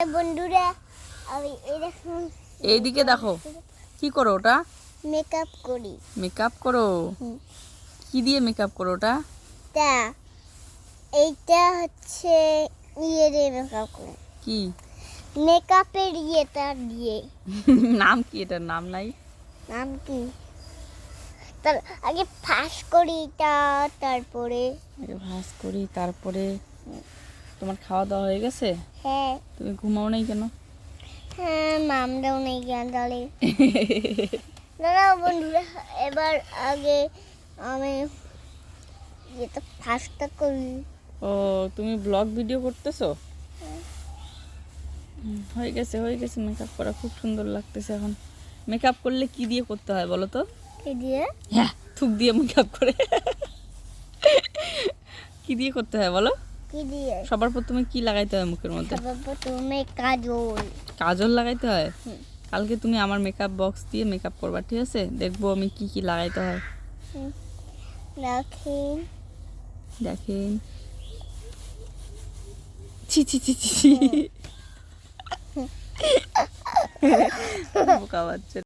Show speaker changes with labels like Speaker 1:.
Speaker 1: বন্ধুরা আমি এরকম
Speaker 2: এইদিকে দেখো কি করো ওটা?
Speaker 1: মেকআপ করি।
Speaker 2: মেকআপ করো? কি দিয়ে মেকআপ করো ওটা?
Speaker 1: তা এইটা হচ্ছে ইয়ে মেকআপ করি।
Speaker 2: কি
Speaker 1: মেকআপের ইয়েটা দিয়ে।
Speaker 2: নাম কি? এটার নাম নাই?
Speaker 1: নাম কি? তার আগে ফাঁস করি এটা, তারপরে
Speaker 2: আগে ভাঁজ করি, তারপরে তোমার খাওয়া দাওয়া হয়ে গেছে?
Speaker 1: হ্যাঁ
Speaker 2: তুমি ঘুমাও নাই কেন?
Speaker 1: হ্যাঁ মামরাও নেই জ্ঞান তাহলে। দাঁড়াও বন্ধুরা, এবার আগে আমি এটা ফাঁসটা করি।
Speaker 2: ও তুমি ব্লগ ভিডিও করতেছো? হয়ে গেছে হয়ে গেছে, মেকআপ করা খুব সুন্দর লাগতেছে। এখন মেকআপ করলে কি দিয়ে করতে হয় বলো তো?
Speaker 1: কি দিয়ে?
Speaker 2: হ্যাঁ, থুক দিয়ে মেকআপ করে। কি দিয়ে করতে হয় বলো?
Speaker 1: কি দিয়ে?
Speaker 2: সবার প্রথমে কি লাগাইতে হয় মুখের মধ্যে?
Speaker 1: সবার প্রথমে কাজল।
Speaker 2: কাজল লাগাইতে হয়? কালকে তুমি আমার মেকআপ বক্স দিয়ে মেকআপ করবা, ঠিক আছে? দেখবো আমি কি কি লাগাইতে হয়।
Speaker 1: রাখেন
Speaker 2: দেখেন। ছি ছি ছি ছি ছি। বোকা বাচ্চা।